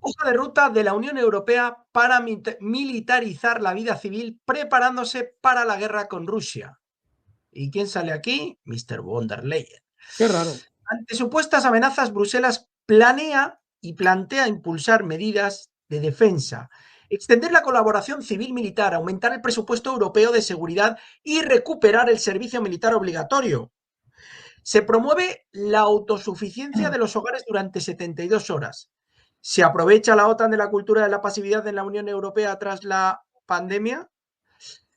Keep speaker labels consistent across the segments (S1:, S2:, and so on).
S1: Hoja de ruta de la Unión Europea para militarizar la vida civil, preparándose para la guerra con Rusia. ¿Y quién sale aquí? Mr. von der Leyen.
S2: Qué raro.
S1: Ante supuestas amenazas, Bruselas planea y plantea impulsar medidas de defensa, extender la colaboración civil-militar, aumentar el presupuesto europeo de seguridad y recuperar el servicio militar obligatorio. Se promueve la autosuficiencia de los hogares durante 72 horas. ¿Se aprovecha la OTAN de la cultura de la pasividad en la Unión Europea tras la pandemia?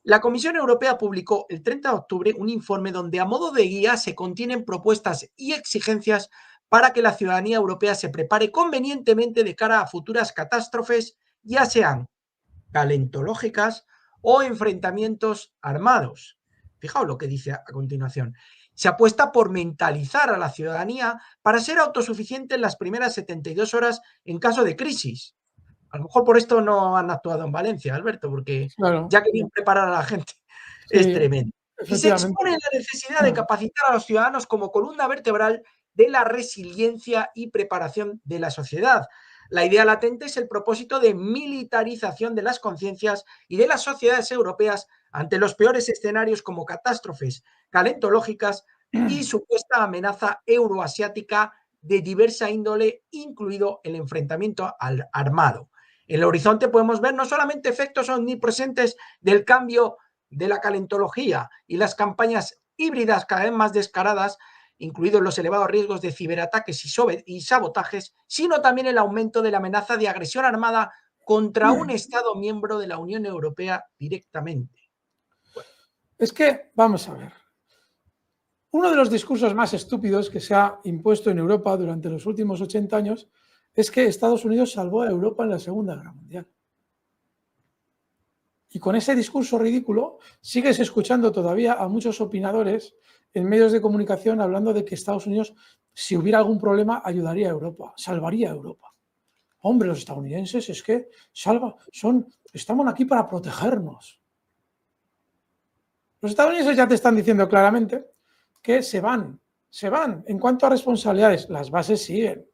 S1: La Comisión Europea publicó el 30 de octubre un informe donde a modo de guía se contienen propuestas y exigencias para que la ciudadanía europea se prepare convenientemente de cara a futuras catástrofes, ya sean calentológicas o enfrentamientos armados. Fijaos lo que dice a continuación. Se apuesta por mentalizar a la ciudadanía para ser autosuficiente en las primeras 72 horas en caso de crisis. A lo mejor por esto no han actuado en Valencia, Alberto, porque
S2: Claro,
S1: ya querían preparar a la gente. Es
S2: sí,
S1: tremendo. Y se
S2: efectivamente.
S1: expone la necesidad de capacitar a los ciudadanos como columna vertebral de la resiliencia y preparación de la sociedad. La idea latente es el propósito de militarización de las conciencias y de las sociedades europeas ante los peores escenarios como catástrofes calentológicas y supuesta amenaza euroasiática de diversa índole, incluido el enfrentamiento armado. En el horizonte podemos ver no solamente efectos omnipresentes del cambio de la calentología y las campañas híbridas cada vez más descaradas, incluidos los elevados riesgos de ciberataques y sabotajes, sino también el aumento de la amenaza de agresión armada contra un Estado miembro de la Unión Europea directamente. Bueno.
S2: Es que, vamos a ver, uno de los discursos más estúpidos que se ha impuesto en Europa durante los últimos 80 años es que Estados Unidos salvó a Europa en la Segunda Guerra Mundial. Y con ese discurso ridículo sigues escuchando todavía a muchos opinadores en medios de comunicación hablando de que Estados Unidos, si hubiera algún problema, ayudaría a Europa, salvaría a Europa. Hombre, los estadounidenses es que estamos aquí para protegernos. Los estadounidenses ya te están diciendo claramente que se van. En cuanto a responsabilidades, las bases siguen.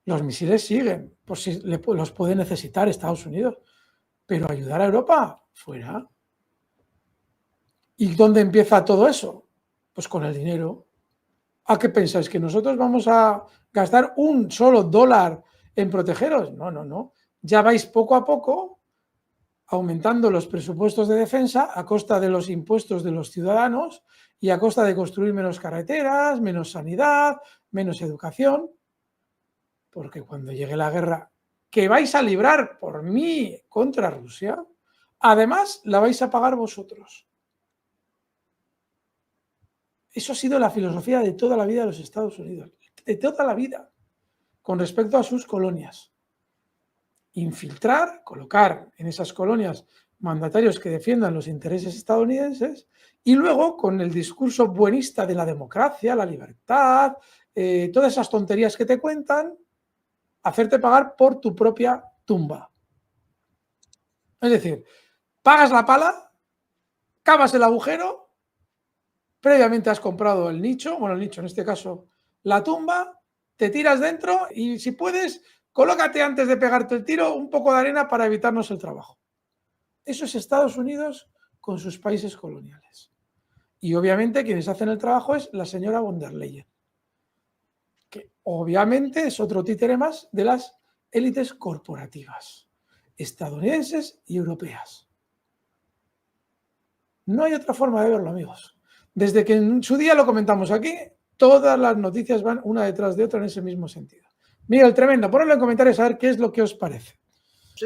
S2: Los misiles siguen, por si los puede necesitar Estados Unidos. Pero ayudar a Europa, fuera. ¿Y dónde empieza todo eso? Pues con el dinero. ¿A qué pensáis? ¿Que nosotros vamos a gastar un solo dólar en protegeros? No, no, no. Ya vais poco a poco aumentando los presupuestos de defensa a costa de los impuestos de los ciudadanos y a costa de construir menos carreteras, menos sanidad, menos educación. Porque cuando llegue la guerra que vais a librar por mí contra Rusia, además la vais a pagar vosotros. Eso ha sido la filosofía de toda la vida de los Estados Unidos, de toda la vida, con respecto a sus colonias. Infiltrar, colocar en esas colonias mandatarios que defiendan los intereses estadounidenses y luego con el discurso buenista de la democracia, la libertad, todas esas tonterías que te cuentan, hacerte pagar por tu propia tumba. Es decir, pagas la pala, cavas el agujero, previamente has comprado el nicho, bueno, el nicho en este caso, la tumba, te tiras dentro y si puedes, colócate antes de pegarte el tiro un poco de arena para evitarnos el trabajo. Eso es Estados Unidos con sus países coloniales. Y obviamente quienes hacen el trabajo es la señora von der Leyen, que obviamente es otro títere más de las élites corporativas, estadounidenses y europeas. No hay otra forma de verlo, amigos. Desde que en su día lo comentamos aquí, todas las noticias van una detrás de otra en ese mismo sentido. Miguel, tremendo. Ponedlo en comentarios a ver qué es lo que os parece.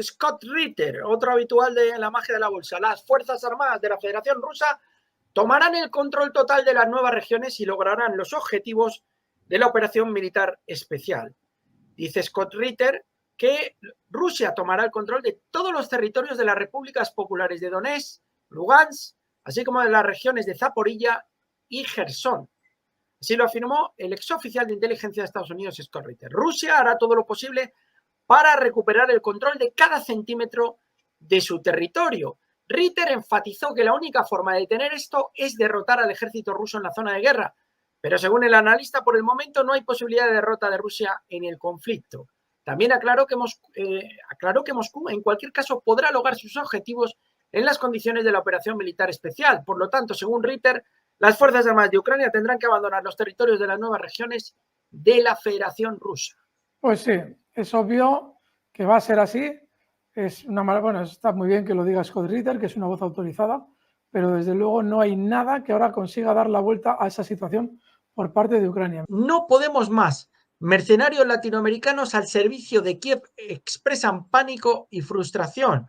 S1: Scott Ritter, otro habitual de la magia de la bolsa. Las Fuerzas Armadas de la Federación Rusa tomarán el control total de las nuevas regiones y lograrán los objetivos de la operación militar especial. Dice Scott Ritter que Rusia tomará el control de todos los territorios de las repúblicas populares de Donetsk, Lugansk, así como de las regiones de Zaporilla y Gerson. Así lo afirmó el exoficial de inteligencia de Estados Unidos, Scott Ritter. Rusia hará todo lo posible para recuperar el control de cada centímetro de su territorio. Ritter enfatizó que la única forma de detener esto es derrotar al ejército ruso en la zona de guerra, pero según el analista, por el momento no hay posibilidad de derrota de Rusia en el conflicto. También aclaró que Moscú, en cualquier caso, podrá lograr sus objetivos en las condiciones de la operación militar especial. Por lo tanto, según Ritter, las Fuerzas Armadas de Ucrania tendrán que abandonar los territorios de las nuevas regiones de la Federación Rusa.
S2: Pues sí, es obvio que va a ser así. Bueno, está muy bien que lo diga Scott Ritter, que es una voz autorizada, pero desde luego no hay nada que ahora consiga dar la vuelta a esa situación por parte de Ucrania.
S1: No podemos más. Mercenarios latinoamericanos al servicio de Kiev expresan pánico y frustración.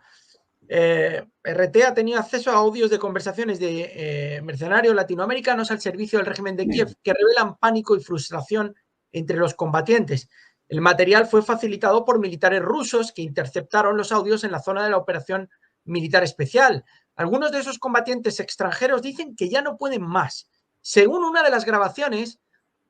S1: RT ha tenido acceso a audios de conversaciones de mercenarios latinoamericanos al servicio del régimen de Kiev que revelan pánico y frustración entre los combatientes. El material fue facilitado por militares rusos que interceptaron los audios en la zona de la operación militar especial. Algunos de esos combatientes extranjeros dicen que ya no pueden más. Según una de las grabaciones,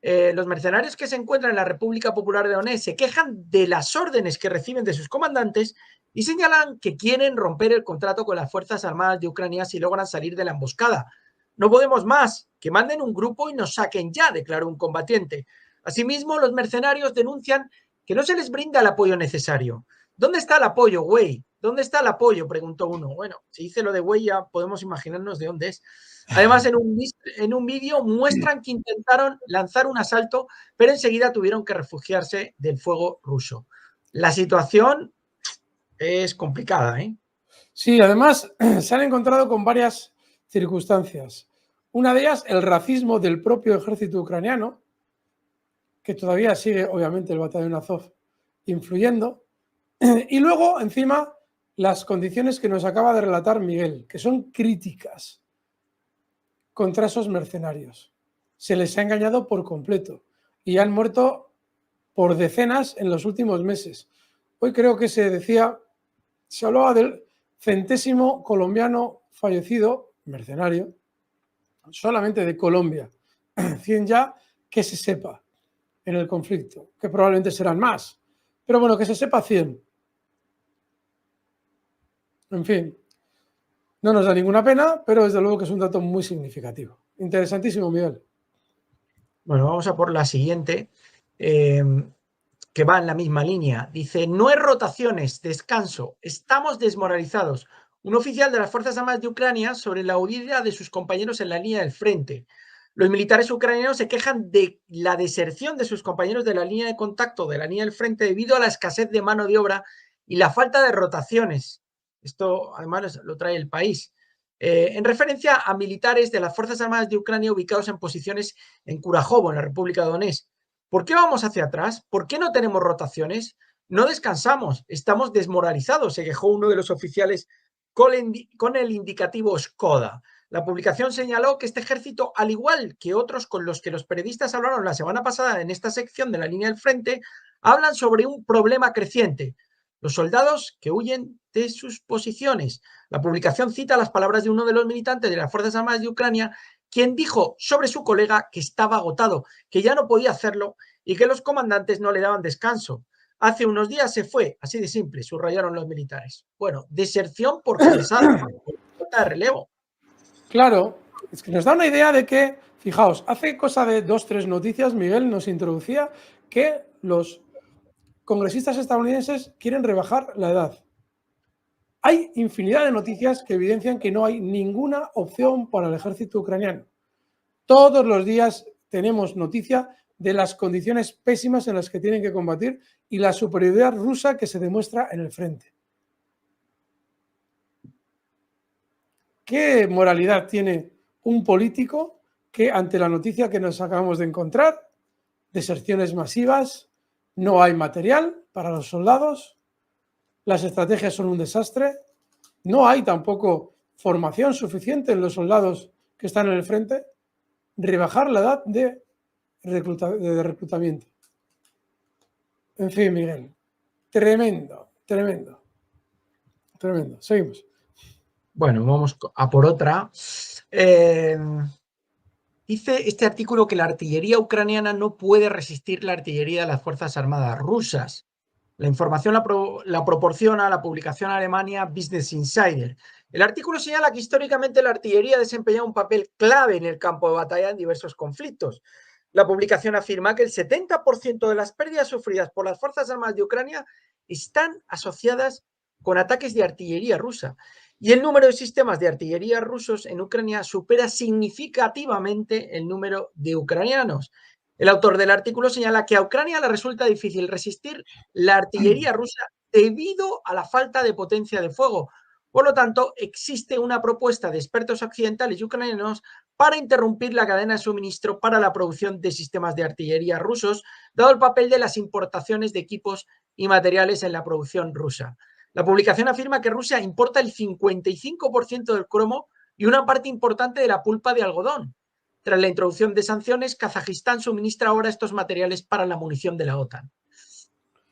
S1: los mercenarios que se encuentran en la República Popular de Donetsk se quejan de las órdenes que reciben de sus comandantes y señalan que quieren romper el contrato con las Fuerzas Armadas de Ucrania si logran salir de la emboscada. No podemos más, que manden un grupo y nos saquen ya, declaró un combatiente. Asimismo, los mercenarios denuncian que no se les brinda el apoyo necesario. ¿Dónde está el apoyo, güey? ¿Dónde está el apoyo?, preguntó uno. Bueno, si dice lo de güey ya podemos imaginarnos de dónde es. Además, en un vídeo muestran que intentaron lanzar un asalto, pero enseguida tuvieron que refugiarse del fuego ruso. La situación es complicada, ¿eh?
S2: Sí, además se han encontrado con varias circunstancias. Una de ellas, el racismo del propio ejército ucraniano, que todavía sigue, obviamente, el batallón Azov influyendo. Y luego, encima, las condiciones que nos acaba de relatar Miguel, que son críticas contra esos mercenarios. Se les ha engañado por completo y han muerto por decenas en los últimos meses. Hoy creo que se hablaba del 100º colombiano fallecido, mercenario, solamente de Colombia. 100 ya que se sepa en el conflicto, que probablemente serán más. Pero bueno, que se sepa 100. En fin, no nos da ninguna pena, pero desde luego que es un dato muy significativo. Interesantísimo, Miguel.
S1: Bueno, vamos a por la siguiente, que va en la misma línea. Dice, no es rotaciones, descanso, estamos desmoralizados. Un oficial de las Fuerzas Armadas de Ucrania sobre la huida de sus compañeros en la línea del frente. Los militares ucranianos se quejan de la deserción de sus compañeros de la línea de contacto, de la línea del frente, debido a la escasez de mano de obra y la falta de rotaciones. Esto además lo trae el país. En referencia a militares de las Fuerzas Armadas de Ucrania ubicados en posiciones en Kurajovo, en la República de Donetsk. ¿Por qué vamos hacia atrás? ¿Por qué no tenemos rotaciones? No descansamos, estamos desmoralizados, se quejó uno de los oficiales con el indicativo Skoda. La publicación señaló que este ejército, al igual que otros con los que los periodistas hablaron la semana pasada en esta sección de la línea del frente, hablan sobre un problema creciente. Los soldados que huyen de sus posiciones. La publicación cita las palabras de uno de los militantes de las Fuerzas Armadas de Ucrania, quien dijo sobre su colega que estaba agotado, que ya no podía hacerlo y que los comandantes no le daban descanso. Hace unos días se fue, así de simple, subrayaron los militares. Bueno, deserción por cansado, por falta de relevo.
S2: Claro, es que nos da una idea de que, fijaos, hace cosa de 2-3 noticias, Miguel nos introducía que los congresistas estadounidenses quieren rebajar la edad. Hay infinidad de noticias que evidencian que no hay ninguna opción para el ejército ucraniano. Todos los días tenemos noticia de las condiciones pésimas en las que tienen que combatir y la superioridad rusa que se demuestra en el frente. ¿Qué moralidad tiene un político que ante la noticia que nos acabamos de encontrar, deserciones masivas, no hay material para los soldados, las estrategias son un desastre, no hay tampoco formación suficiente en los soldados que están en el frente, rebajar la edad de reclutamiento? En fin, Miguel, tremendo. Seguimos.
S1: Bueno, vamos a por otra. Dice este artículo que la artillería ucraniana no puede resistir la artillería de las Fuerzas Armadas rusas. La información la proporciona la publicación alemana Business Insider. El artículo señala que históricamente la artillería ha desempeñado un papel clave en el campo de batalla en diversos conflictos. La publicación afirma que el 70% de las pérdidas sufridas por las Fuerzas Armadas de Ucrania están asociadas con ataques de artillería rusa. Y el número de sistemas de artillería rusos en Ucrania supera significativamente el número de ucranianos. El autor del artículo señala que a Ucrania le resulta difícil resistir la artillería rusa debido a la falta de potencia de fuego. Por lo tanto, existe una propuesta de expertos occidentales y ucranianos para interrumpir la cadena de suministro para la producción de sistemas de artillería rusos, dado el papel de las importaciones de equipos y materiales en la producción rusa. La publicación afirma que Rusia importa el 55% del cromo y una parte importante de la pulpa de algodón. Tras la introducción de sanciones, Kazajistán suministra ahora estos materiales para la munición de la OTAN.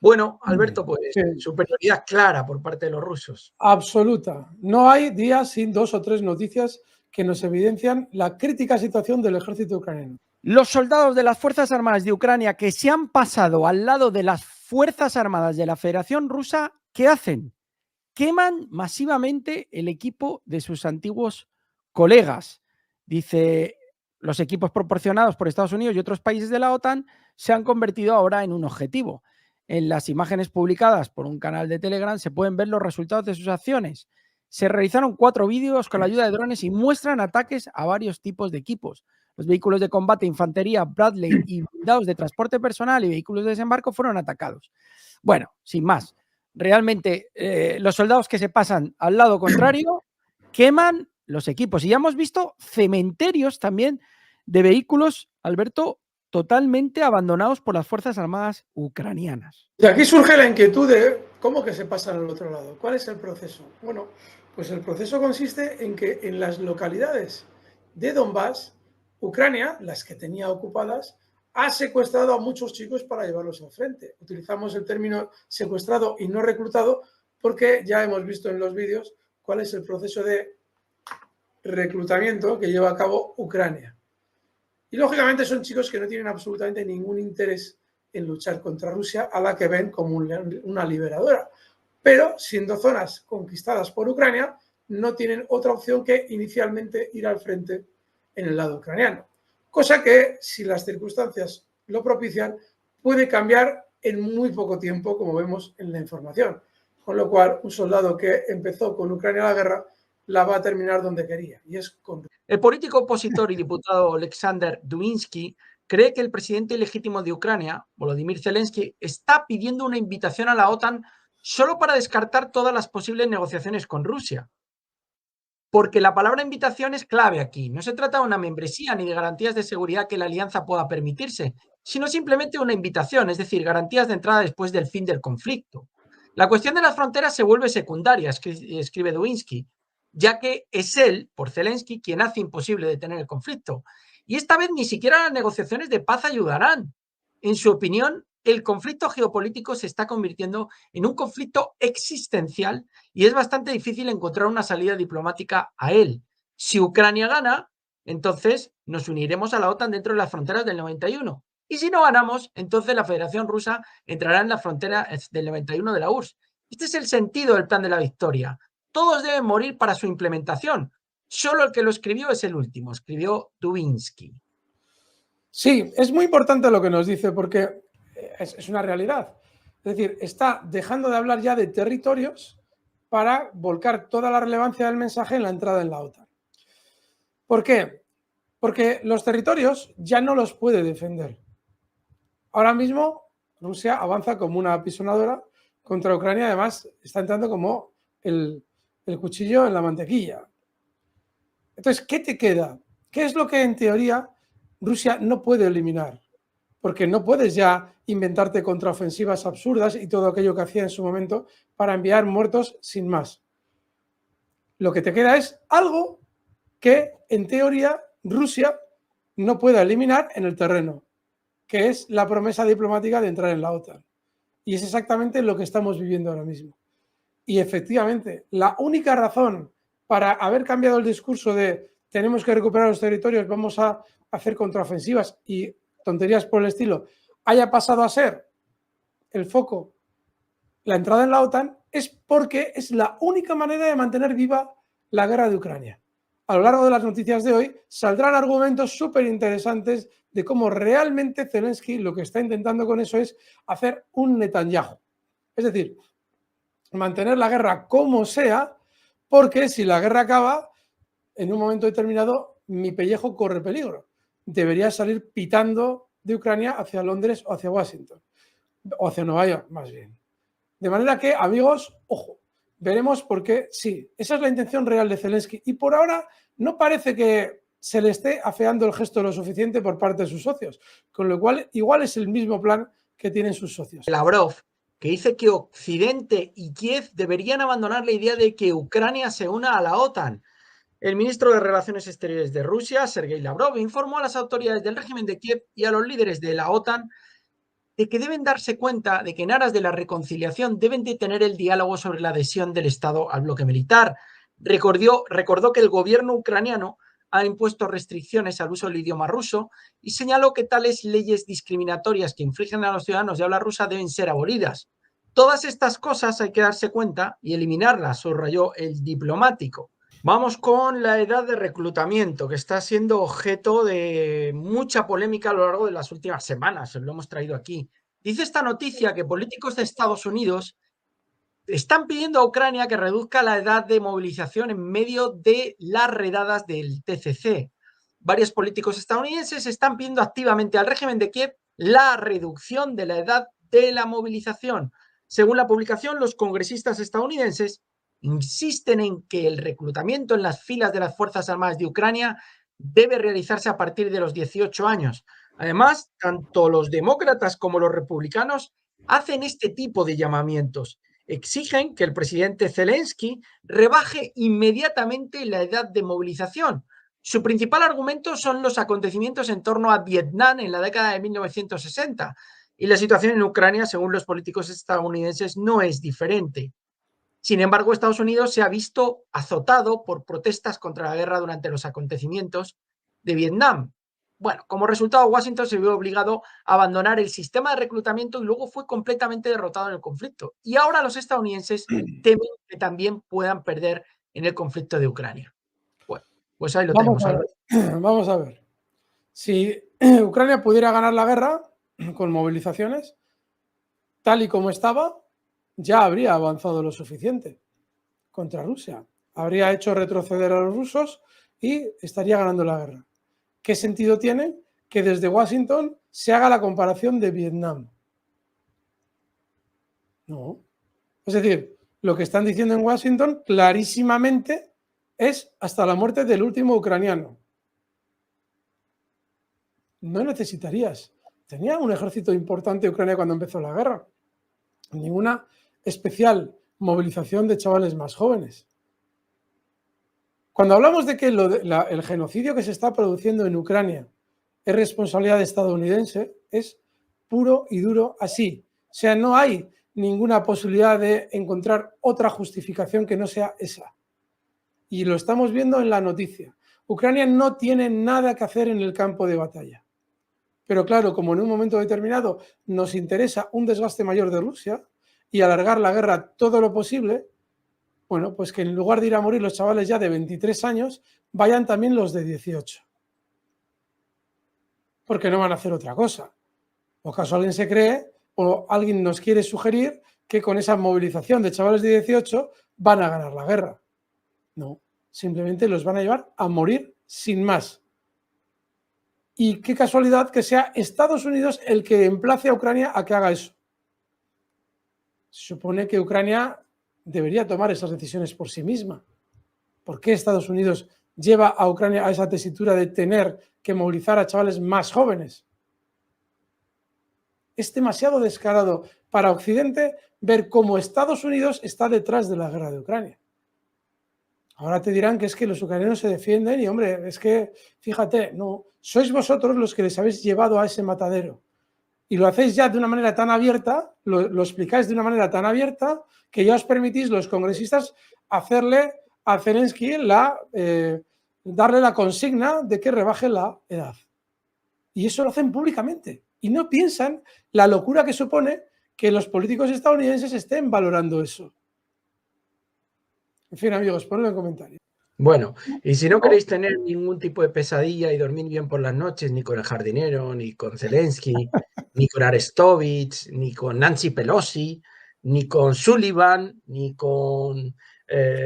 S1: Bueno, Alberto, pues
S2: Sí.
S1: superioridad clara por parte de los rusos.
S2: Absoluta. No hay día sin 2 o 3 noticias que nos evidencian la crítica situación del ejército ucraniano.
S3: Los soldados de las Fuerzas Armadas de Ucrania que se han pasado al lado de las Fuerzas Armadas de la Federación Rusa, ¿qué hacen? Queman masivamente el equipo de sus antiguos colegas. Dice, los equipos proporcionados por Estados Unidos y otros países de la OTAN se han convertido ahora en un objetivo. En las imágenes publicadas por un canal de Telegram se pueden ver los resultados de sus acciones. Se realizaron 4 vídeos con la ayuda de drones y muestran ataques a varios tipos de equipos. Los vehículos de combate, infantería, Bradley y blindados de transporte personal y vehículos de desembarco fueron atacados. Bueno, sin más. Realmente los soldados que se pasan al lado contrario queman los equipos. Y ya hemos visto cementerios también de vehículos, Alberto, totalmente abandonados por las Fuerzas Armadas ucranianas.
S2: Y aquí surge la inquietud de cómo que se pasan al otro lado. ¿Cuál es el proceso? Bueno, pues el proceso consiste en que en las localidades de Donbass, Ucrania, las que tenía ocupadas, ha secuestrado a muchos chicos para llevarlos al frente. Utilizamos el término secuestrado y no reclutado porque ya hemos visto en los vídeos cuál es el proceso de reclutamiento que lleva a cabo Ucrania. Y lógicamente son chicos que no tienen absolutamente ningún interés en luchar contra Rusia, a la que ven como una liberadora. Pero siendo zonas conquistadas por Ucrania, no tienen otra opción que inicialmente ir al frente en el lado ucraniano. Cosa que, si las circunstancias lo propician, puede cambiar en muy poco tiempo, como vemos en la información. Con lo cual, un soldado que empezó con Ucrania la guerra, la va a terminar donde quería, y es con...
S1: El político opositor y diputado Alexander Dubinski cree que el presidente ilegítimo de Ucrania, Volodymyr Zelensky, está pidiendo una invitación a la OTAN solo para descartar todas las posibles negociaciones con Rusia. Porque la palabra invitación es clave aquí. No se trata de una membresía ni de garantías de seguridad que la alianza pueda permitirse, sino simplemente una invitación, es decir, garantías de entrada después del fin del conflicto. La cuestión de las fronteras se vuelve secundaria, escribe Dubinski, ya que es él, por Zelensky, quien hace imposible detener el conflicto. Y esta vez ni siquiera las negociaciones de paz ayudarán. En su opinión, el conflicto geopolítico se está convirtiendo en un conflicto existencial y es bastante difícil encontrar una salida diplomática a él. Si Ucrania gana, entonces nos uniremos a la OTAN dentro de las fronteras del 91. Y si no ganamos, entonces la Federación Rusa entrará en la frontera del 91 de la URSS. Este es el sentido del plan de la victoria. Todos deben morir para su implementación. Solo el que lo escribió es el último, escribió Dubinski.
S2: Sí, es muy importante lo que nos dice porque es una realidad. Es decir, está dejando de hablar ya de territorios para volcar toda la relevancia del mensaje en la entrada en la OTAN. ¿Por qué? Porque los territorios ya no los puede defender. Ahora mismo Rusia avanza como una apisonadora contra Ucrania, además está entrando como el cuchillo en la mantequilla. Entonces, ¿qué te queda? ¿Qué es lo que en teoría Rusia no puede eliminar? Porque no puedes ya inventarte contraofensivas absurdas y todo aquello que hacía en su momento para enviar muertos sin más. Lo que te queda es algo que, en teoría, Rusia no pueda eliminar en el terreno, que es la promesa diplomática de entrar en la OTAN. Y es exactamente lo que estamos viviendo ahora mismo. Y efectivamente, la única razón para haber cambiado el discurso de tenemos que recuperar los territorios, vamos a hacer contraofensivas y tonterías por el estilo, haya pasado a ser el foco la entrada en la OTAN, es porque es la única manera de mantener viva la guerra de Ucrania. a lo largo de las noticias de hoy saldrán argumentos súper interesantes de cómo realmente Zelensky lo que está intentando con eso es hacer un Netanyahu. Es decir, mantener la guerra como sea, porque si la guerra acaba, en un momento determinado, mi pellejo corre peligro. Debería salir pitando de Ucrania hacia Londres o hacia Washington, o hacia Nueva York, más bien. De manera que, amigos, ojo, veremos porque sí, esa es la intención real de Zelensky. Y por ahora no parece que se le esté afeando el gesto lo suficiente por parte de sus socios, con lo cual igual es el mismo plan que tienen sus socios.
S1: Lavrov, que dice que Occidente y Kiev deberían abandonar la idea de que Ucrania se una a la OTAN. El ministro de Relaciones Exteriores de Rusia, Sergei Lavrov, informó a las autoridades del régimen de Kiev y a los líderes de la OTAN de que deben darse cuenta de que en aras de la reconciliación deben de tener el diálogo sobre la adhesión del Estado al bloque militar. Recordó que el gobierno ucraniano ha impuesto restricciones al uso del idioma ruso y señaló que tales leyes discriminatorias que infligen a los ciudadanos de habla rusa deben ser abolidas. Todas estas cosas hay que darse cuenta y eliminarlas, subrayó el diplomático. Vamos con la edad de reclutamiento, que está siendo objeto de mucha polémica a lo largo de las últimas semanas. Lo hemos traído aquí. Dice esta noticia que políticos de Estados Unidos están pidiendo a Ucrania que reduzca la edad de movilización en medio de las redadas del TCC. Varios políticos estadounidenses están pidiendo activamente al régimen de Kiev la reducción de la edad de la movilización. Según la publicación, los congresistas estadounidenses insisten en que el reclutamiento en las filas de las Fuerzas Armadas de Ucrania debe realizarse a partir de los 18 años. Además, tanto los demócratas como los republicanos hacen este tipo de llamamientos. Exigen que el presidente Zelensky rebaje inmediatamente la edad de movilización. Su principal argumento son los acontecimientos en torno a Vietnam en la década de 1960 y la situación en Ucrania, según los políticos estadounidenses, no es diferente. Sin embargo, Estados Unidos se ha visto azotado por protestas contra la guerra durante los acontecimientos de Vietnam. Bueno, como resultado, Washington se vio obligado a abandonar el sistema de reclutamiento y luego fue completamente derrotado en el conflicto. Y ahora los estadounidenses temen que también puedan perder en el conflicto de Ucrania. Bueno, pues ahí lo tenemos.
S2: Vamos a ver. Si Ucrania pudiera ganar la guerra con movilizaciones, tal y como estaba, ya habría avanzado lo suficiente contra Rusia. Habría hecho retroceder a los rusos y estaría ganando la guerra. ¿Qué sentido tiene que desde Washington se haga la comparación de Vietnam? No. Es decir, lo que están diciendo en Washington clarísimamente es hasta la muerte del último ucraniano. No necesitarías. Tenía un ejército importante Ucrania cuando empezó la guerra. Ninguna especial movilización de chavales más jóvenes. Cuando hablamos de que el genocidio que se está produciendo en Ucrania es responsabilidad estadounidense, es puro y duro así. O sea, no hay ninguna posibilidad de encontrar otra justificación que no sea esa. Y lo estamos viendo en la noticia. Ucrania no tiene nada que hacer en el campo de batalla. Pero claro, como en un momento determinado nos interesa un desgaste mayor de Rusia y alargar la guerra todo lo posible, bueno, pues que en lugar de ir a morir los chavales ya de 23 años, vayan también los de 18. Porque no van a hacer otra cosa. ¿O acaso alguien se cree o alguien nos quiere sugerir que con esa movilización de chavales de 18 van a ganar la guerra? No, simplemente los van a llevar a morir sin más. Y qué casualidad que sea Estados Unidos el que emplace a Ucrania a que haga eso. Se supone que Ucrania debería tomar esas decisiones por sí misma. ¿Por qué Estados Unidos lleva a Ucrania a esa tesitura de tener que movilizar a chavales más jóvenes? Es demasiado descarado para Occidente ver cómo Estados Unidos está detrás de la guerra de Ucrania. Ahora te dirán que es que los ucranianos se defienden y, hombre, es que, fíjate, no, sois vosotros los que les habéis llevado a ese matadero. Y lo hacéis ya de una manera tan abierta, lo explicáis de una manera tan abierta, que ya os permitís los congresistas hacerle a Zelensky darle la consigna de que rebaje la edad. Y eso lo hacen públicamente. Y no piensan la locura que supone que los políticos estadounidenses estén valorando eso. En fin, amigos, ponedlo en comentarios.
S1: Bueno, y si no
S2: O-
S1: queréis tener ningún tipo de pesadilla y dormir bien por las noches, ni con el jardinero, ni con Zelensky, ni con Arestovich, ni con Nancy Pelosi, ni con Sullivan, ni con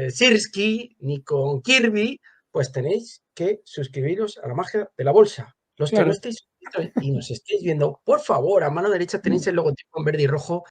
S1: Sirski, ni con Kirby, pues tenéis que suscribiros a la magia de la bolsa. Los que no
S2: claro.
S1: estéis suscritos y nos estéis viendo, por favor, a mano derecha tenéis el logotipo en verde y rojo